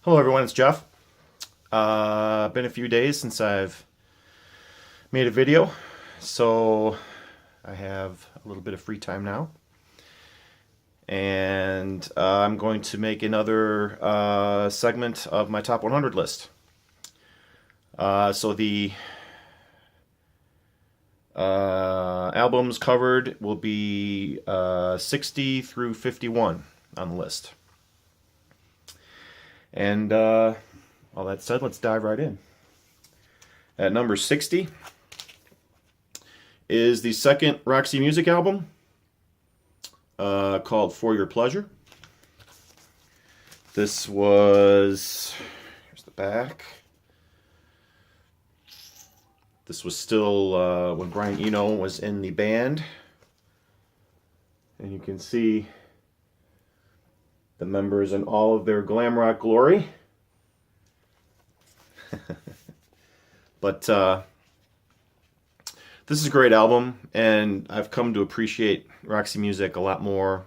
Hello everyone, it's Jeff. Been a few days since I've made a video, so I have a little bit of free time now. And I'm going to make another segment of my top 100 list. So the albums covered will be 60 through 51 on the list. And all that said, let's dive right in. At number 60 is the second Roxy Music album called For Your Pleasure. This was, here's the back. This was still when Brian Eno was in the band. And you can see the members in all of their glam rock glory. But this is a great album, and I've come to appreciate Roxy music a lot more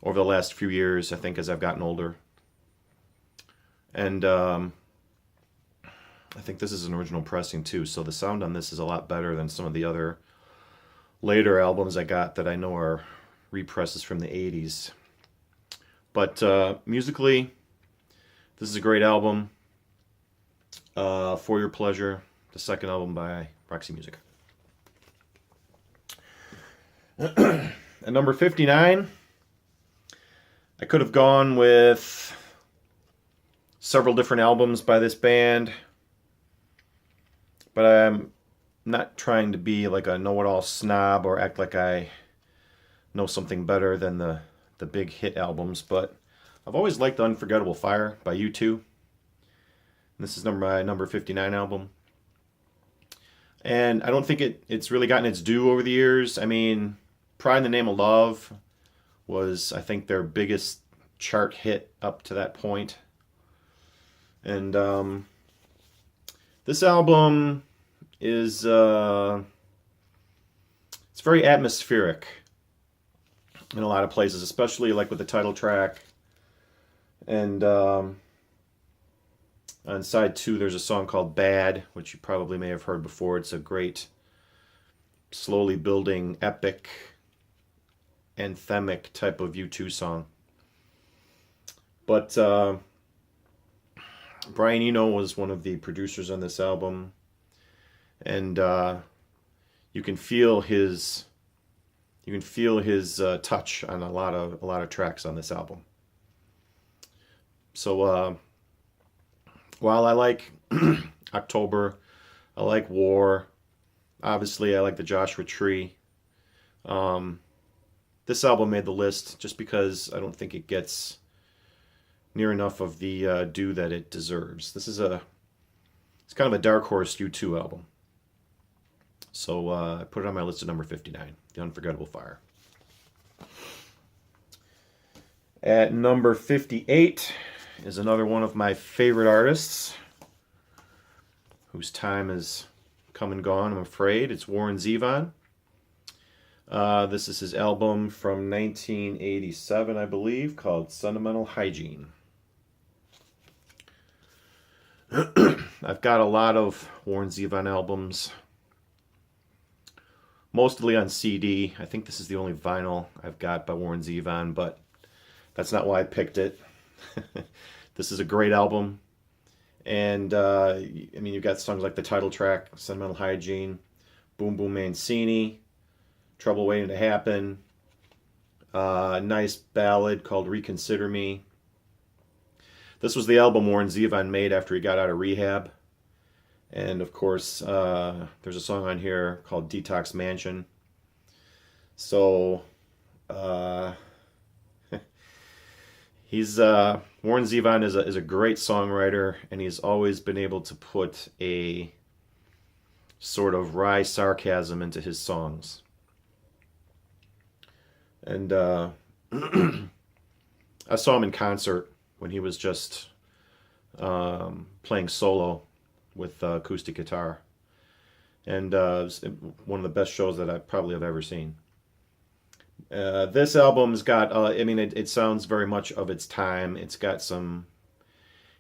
over the last few years, I think, as I've gotten older. And I think this is an original pressing too, so the sound on this is a lot better than some of the other later albums I got that I know are represses from the 80s. But musically, this is a great album. For Your Pleasure, the second album by Roxy Music. At number 59, I could have gone with several different albums by this band, but I'm not trying to be like a know-it-all snob or act like I know something better than the big hit albums, but I've always liked Unforgettable Fire by U2. This is my number 59 album. And I don't think it's really gotten its due over the years. I mean, Pride in the Name of Love was, I think, their biggest chart hit up to that point. And this album is it's very atmospheric in a lot of places, especially like with the title track. And on side 2, there's a song called Bad, which you probably may have heard before. It's a great, slowly building, epic, anthemic type of U2 song. But Brian Eno was one of the producers on this album, and you can feel his touch on a lot of tracks on this album. So while I like October, I like War, obviously I like the Joshua Tree, this album made the list just because I don't think it gets near enough of the due that it deserves. It's kind of a dark horse U2 album. So I put it on my list at number 59, The Unforgettable Fire. At number 58 is another one of my favorite artists whose time has come and gone, I'm afraid. It's Warren Zevon. This is his album from 1987, I believe, called Sentimental Hygiene. I've got a lot of Warren Zevon albums, mostly on CD. I think this is the only vinyl I've got by Warren Zevon, but that's not why I picked it. This is a great album, and I mean, you've got songs like the title track, Sentimental Hygiene, Boom Boom Mancini, Trouble Waiting to Happen, a nice ballad called Reconsider Me. This was the album Warren Zevon made after he got out of rehab, and of course, there's a song on here called Detox Mansion. So, Warren Zevon is a great songwriter, and he's always been able to put a sort of wry sarcasm into his songs. And I saw him in concert when he was just playing solo with acoustic guitar, and it was one of the best shows that I probably have ever seen. This album's got, it sounds very much of its time. It's got some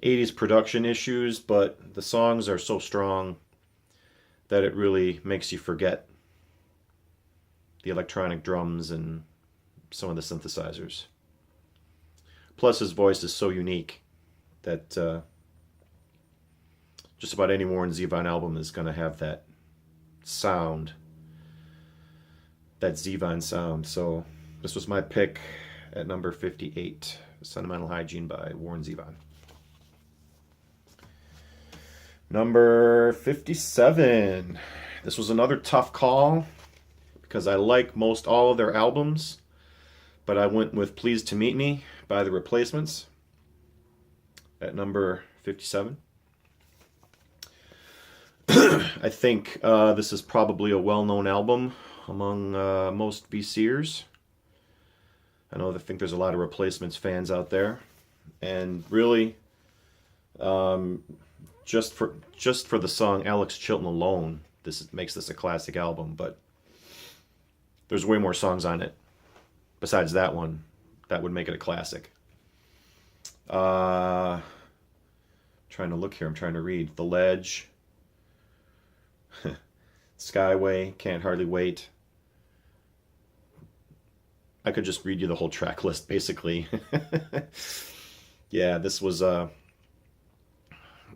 80s production issues, but the songs are so strong that it really makes you forget the electronic drums and some of the synthesizers. Plus, his voice is so unique that just about any Warren Zevon album is going to have that sound, that Zevon sound. So this was my pick at number 58, Sentimental Hygiene by Warren Zevon. Number 57. This was another tough call because I like most all of their albums, but I went with Pleased to Meet Me by The Replacements at number 57. I think this is probably a well-known album among most VCers. I think there's a lot of Replacements fans out there, and really, just for the song Alex Chilton alone, this makes this a classic album. But there's way more songs on it besides that one that would make it a classic. Trying to look here. I'm trying to read. The Ledge, Skyway, Can't Hardly Wait. I could just read you the whole track list, basically. Yeah, this was,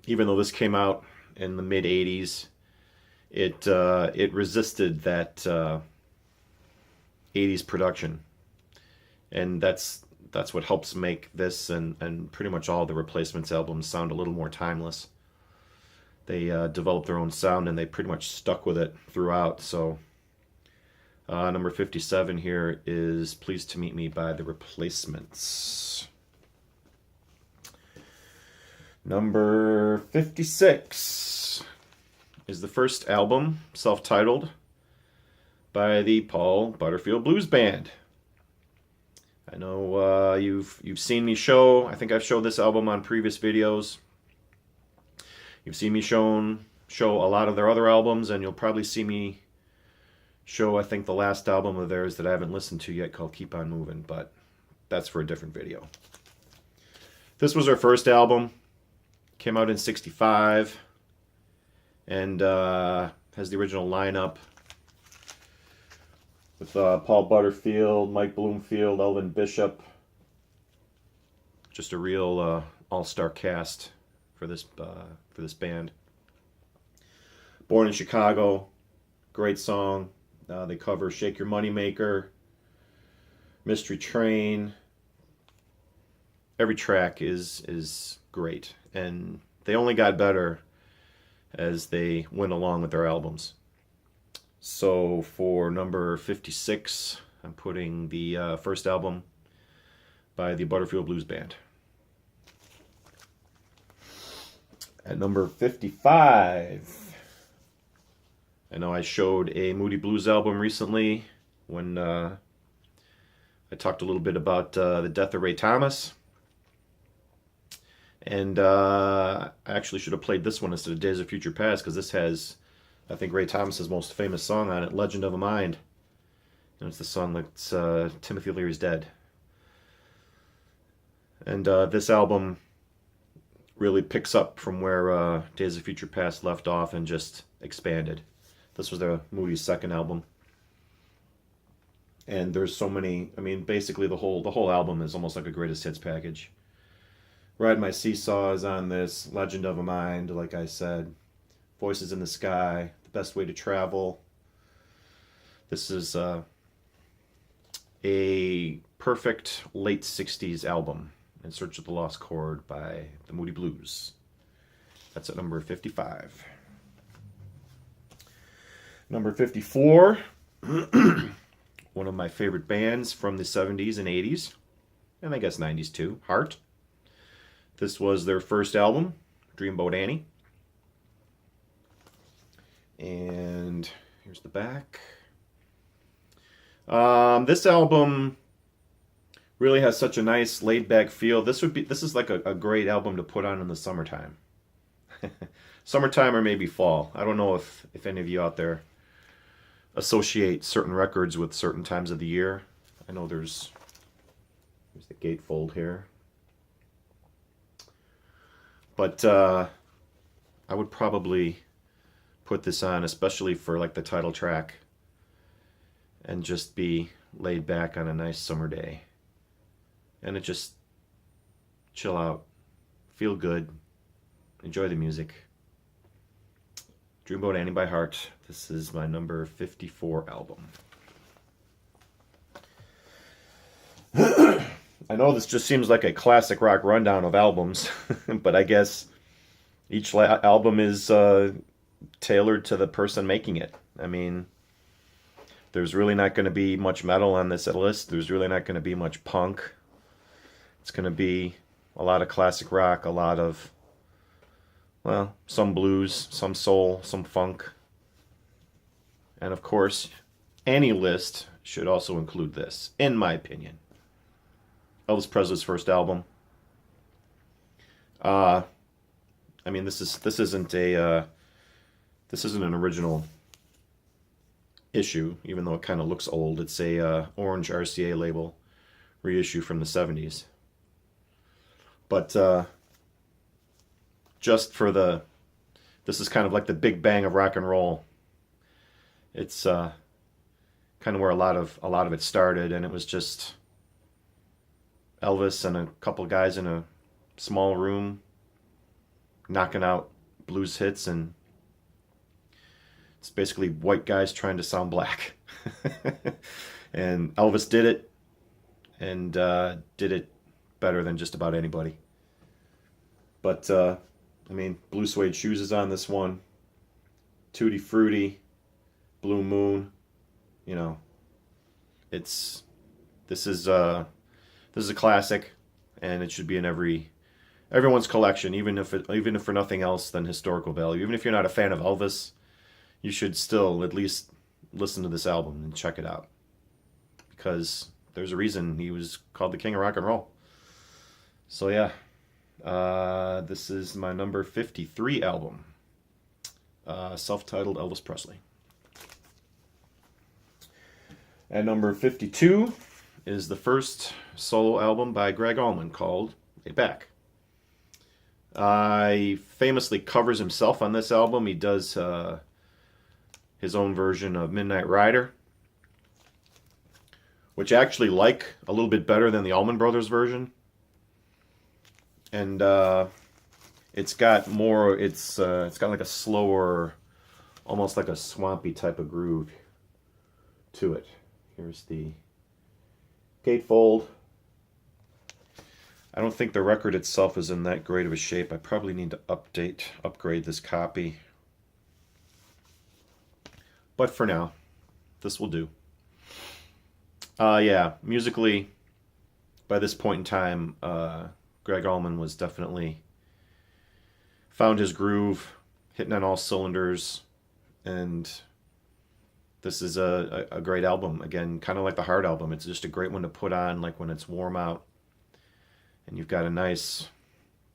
even though this came out in the mid-'80s, it resisted that 80s production. And that's what helps make this and pretty much all the Replacements albums sound a little more timeless. They developed their own sound, and they pretty much stuck with it throughout. So number 57 here is Pleased to Meet Me by The Replacements. Number 56 is the first album, self-titled, by the Paul Butterfield Blues Band. I know you've seen me show, I think I've showed this album on previous videos. You've seen me show a lot of their other albums, and you'll probably see me show, I think, the last album of theirs that I haven't listened to yet called Keep On Moving, but that's for a different video. This was their first album, came out in '65, and has the original lineup with Paul Butterfield, Mike Bloomfield, Elvin Bishop. Just a real all-star cast for this band. Born in Chicago, great song. They cover Shake Your Money Maker, Mystery Train. Every track is great, and they only got better as they went along with their albums. So for number 56, I'm putting the first album by the Butterfield Blues Band. At number 55, I know I showed a Moody Blues album recently when I talked a little bit about the death of Ray Thomas. And I actually should have played this one instead of Days of Future Past, because this has, I think, Ray Thomas's most famous song on it, Legend of a Mind. And it's the song that's Timothy Leary's Dead. And this album really picks up from where Days of Future Past left off and just expanded. This was their Moody's second album. And there's so many, basically the whole album is almost like a greatest hits package. Ride My Seesaw is on this, Legend of a Mind, like I said. Voices in the Sky, The Best Way to Travel. This is a perfect late 60s album, In Search of the Lost Chord by the Moody Blues. That's at number 55. Number 54, one of my favorite bands from the 70s and 80s, and I guess 90s too, Heart. This was their first album, Dreamboat Annie. And here's the back. This album really has such a nice laid-back feel. This is like a great album to put on in the summertime. Summertime or maybe fall. I don't know if any of you out there associate certain records with certain times of the year. I know there's the gatefold here. But I would probably put this on, especially for like the title track, and just be laid back on a nice summer day. And it just chill out, feel good, enjoy the music. Dreamboat Annie by Heart. This is my number 54 album. I know this just seems like a classic rock rundown of albums, but I guess each album is tailored to the person making it. I mean, there's really not going to be much metal on this list. There's really not going to be much punk. It's going to be a lot of classic rock, a lot of, well, some blues, some soul, some funk. And of course, any list should also include this, in my opinion. Elvis Presley's first album. I mean, this isn't an original issue, even though it kind of looks old. It's a orange RCA label reissue from the 70s. But just for this is kind of like the big bang of rock and roll. It's kind of where a lot of it started, and it was just Elvis and a couple guys in a small room knocking out blues hits, and it's basically white guys trying to sound black. And Elvis did it, and did it better than just about anybody. But I mean, Blue Suede Shoes is on this one. Tutti Frutti, Blue Moon. You know, this is a classic, and it should be in everyone's collection, even if for nothing else than historical value. Even if you're not a fan of Elvis, you should still at least listen to this album and check it out, because there's a reason he was called the King of Rock and Roll. So yeah, this is my number 53 album, self-titled Elvis Presley. At number 52 is the first solo album by Greg Allman called Way Back. He famously covers himself on this album. He does his own version of Midnight Rider, which I actually like a little bit better than the Allman Brothers version. And it's got like a slower, almost like a swampy type of groove to it. Here's the gatefold. I don't think the record itself is in that great of a shape. I probably need to upgrade this copy. But for now, this will do. Yeah, musically, by this point in time, Greg Allman was definitely found his groove, hitting on all cylinders, and this is a great album. Again, kind of like the Heart album. It's just a great one to put on, like when it's warm out, and you've got a nice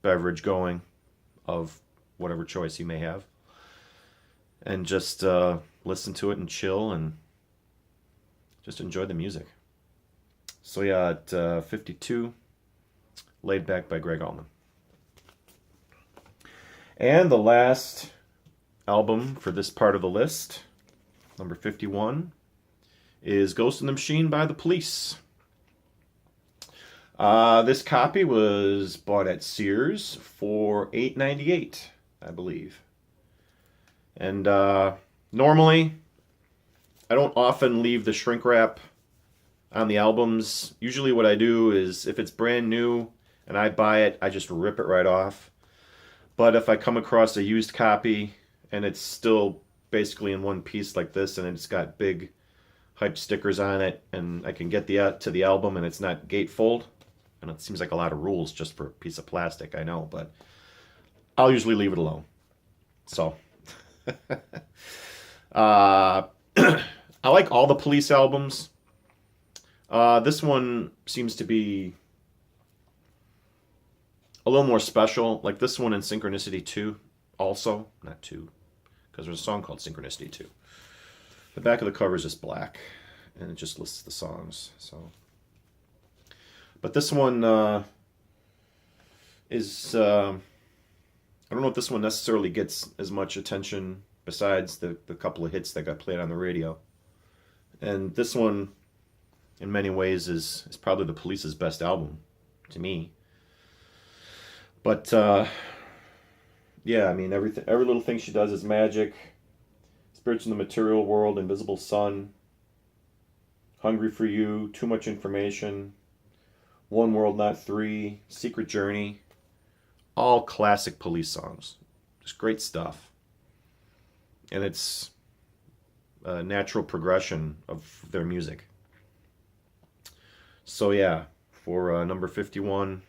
beverage going of whatever choice you may have, and just listen to it and chill and just enjoy the music. So yeah, at 52, Laid Back by Greg Allman. And the last album for this part of the list, number 51, is Ghost in the Machine by The Police. This copy was bought at Sears for $8.98, I believe. And normally, I don't often leave the shrink wrap on the albums. Usually what I do is, if it's brand new and I buy it, I just rip it right off. But if I come across a used copy and it's still basically in one piece like this, and it's got big hype stickers on it, and I can get to the album and it's not gatefold, and it seems like a lot of rules just for a piece of plastic, I know, but I'll usually leave it alone. So I like all the Police albums. This one seems to be a little more special. Like this one and Synchronicity 2 also. Not 2, because there's a song called Synchronicity 2. The back of the cover is just black, and it just lists the songs. So, but this one is I don't know if this one necessarily gets as much attention besides the couple of hits that got played on the radio. And this one, in many ways, is probably the Police's best album to me. But yeah, I mean, every little thing she does is magic. Spirits in the Material World, Invisible Sun, Hungry for You, Too Much Information, One World Not Three, Secret Journey, all classic Police songs. Just great stuff. And it's a natural progression of their music. So yeah, for number 51,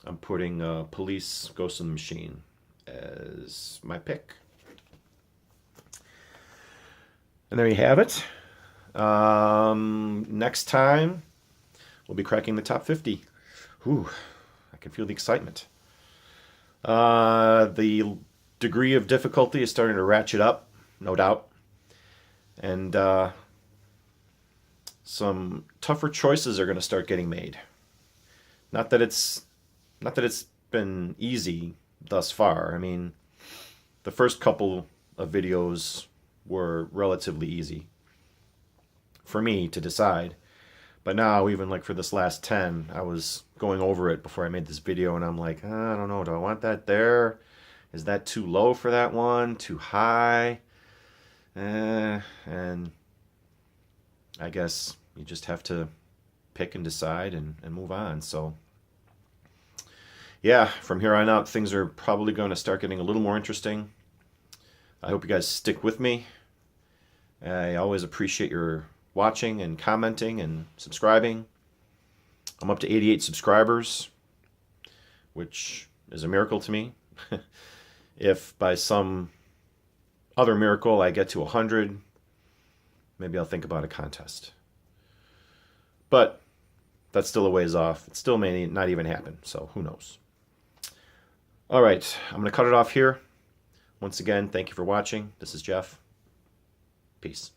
I'm putting Police, Ghost in the Machine as my pick. And there you have it. Next time, we'll be cracking the top 50. Whew, I can feel the excitement. The degree of difficulty is starting to ratchet up, no doubt. And some tougher choices are going to start getting made. Not that it's been easy thus far. I mean, the first couple of videos were relatively easy for me to decide. But now, even like for this last 10, I was going over it before I made this video, and I'm like, I don't know, do I want that there? Is that too low for that one? Too high? And I guess you just have to pick and decide and move on. So yeah, from here on out, things are probably going to start getting a little more interesting. I hope you guys stick with me. I always appreciate your watching and commenting and subscribing. I'm up to 88 subscribers, which is a miracle to me. If by some other miracle I get to 100, maybe I'll think about a contest. But that's still a ways off. It still may not even happen, so who knows. All right, I'm going to cut it off here. Once again, thank you for watching. This is Jeff. Peace.